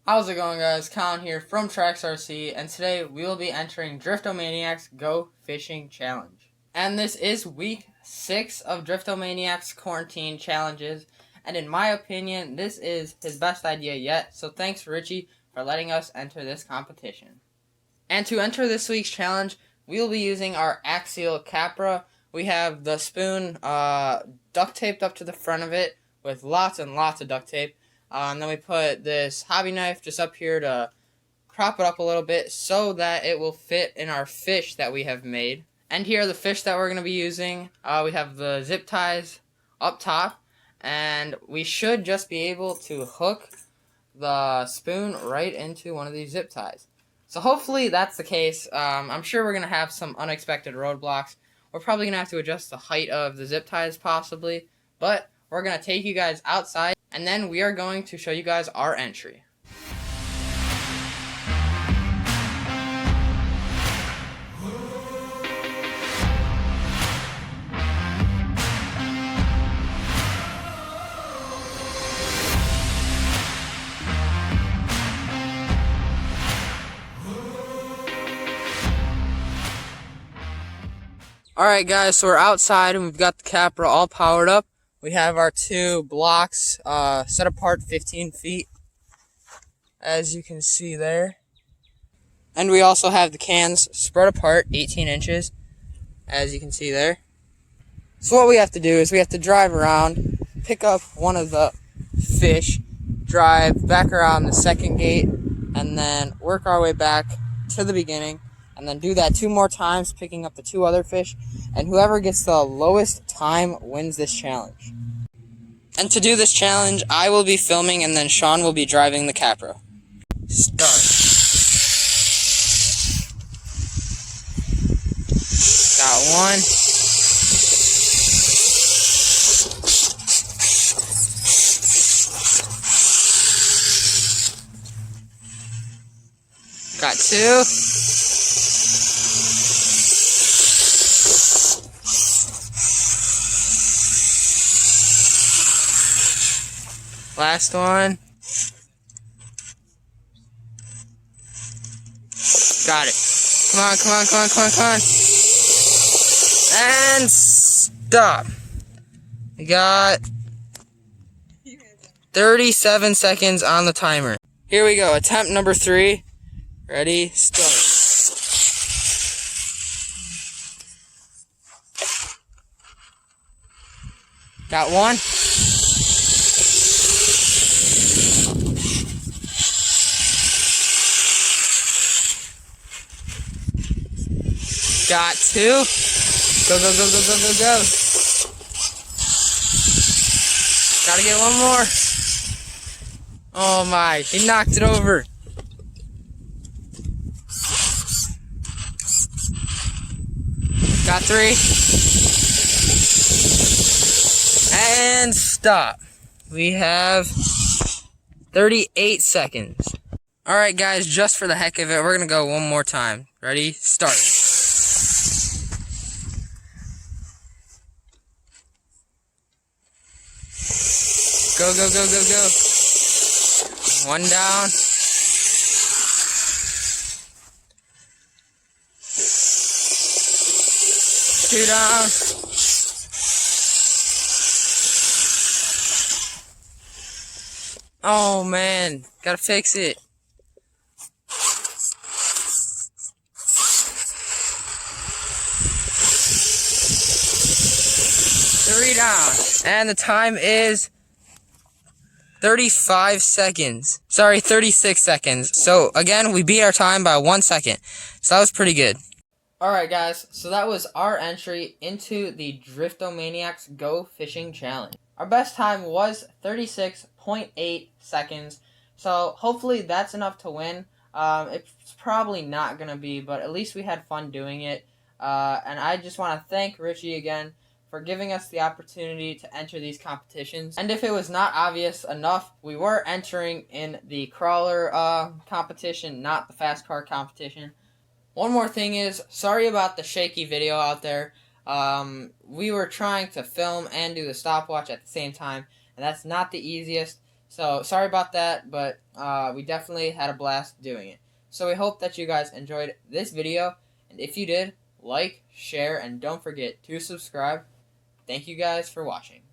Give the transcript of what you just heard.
How's it going, guys? Colin here from Trax RC, and today we will be entering Driftomaniacs Go Fishing Challenge. And this is week 6 of Driftomaniacs quarantine challenges, and in my opinion, this is his best idea yet, so thanks Richie for letting us enter this competition. And to enter this week's challenge, we will be using our axial capra. We have the spoon duct taped up to the front of it with lots and lots of duct tape. And then we put this hobby knife just up here to prop it up a little bit so that it will fit in our fish that we have made. And here are the fish that we're going to be using. We have the zip ties up top, and we should just be able to hook the spoon right into one of these zip ties. So hopefully that's the case. I'm sure we're going to have some unexpected roadblocks. We're probably going to have to adjust the height of the zip ties possibly, but we're going to take you guys outside, and then we are going to show you guys our entry. Alright guys, so we're outside and we've got the capra all powered up. We have our two blocks set apart 15 feet, as you can see there. And we also have the cans spread apart 18 inches, as you can see there. So what we have to do is we have to drive around, pick up one of the fish, drive back around the second gate, and then work our way back to the beginning. And then do that 2 more times, picking up the 2 other fish. And whoever gets the lowest time wins this challenge. And to do this challenge, I will be filming and then Sean will be driving the capra. Start. Got one. Got 2. Last one. Got it. Come on, come on, come on, come on, come on. And stop. We got 37 seconds on the timer. Here we go. Attempt number 3. Ready, start. Got 1. Got 2. Go, go, go, go, go, go, go. Gotta get 1 more. Oh my, he knocked it over. Got 3. And stop. We have 38 seconds. Alright guys, just for the heck of it, we're gonna go 1 more time. Ready? Start. Go, go, go, go, go. 1 down. 2 down. Oh man, gotta fix it. 3 down. And the time is 35 seconds. Sorry, 36 seconds. So, again, we beat our time by 1 second. So that was pretty good. Alright, guys. So that was our entry into the Driftomaniacs Go Fishing Challenge. Our best time was 36.8 seconds. So, hopefully that's enough to win. It's probably not going to be, but at least we had fun doing it. And I just want to thank Richie again for giving us the opportunity to enter these competitions. And if it was not obvious enough, we were entering in the crawler competition, not the fast car competition. One more thing is, sorry about the shaky video out there. We were trying to film and do the stopwatch at the same time, and that's not the easiest. So sorry about that, but we definitely had a blast doing it. So we hope that you guys enjoyed this video, and if you did, like, share, and don't forget to subscribe. Thank you guys for watching.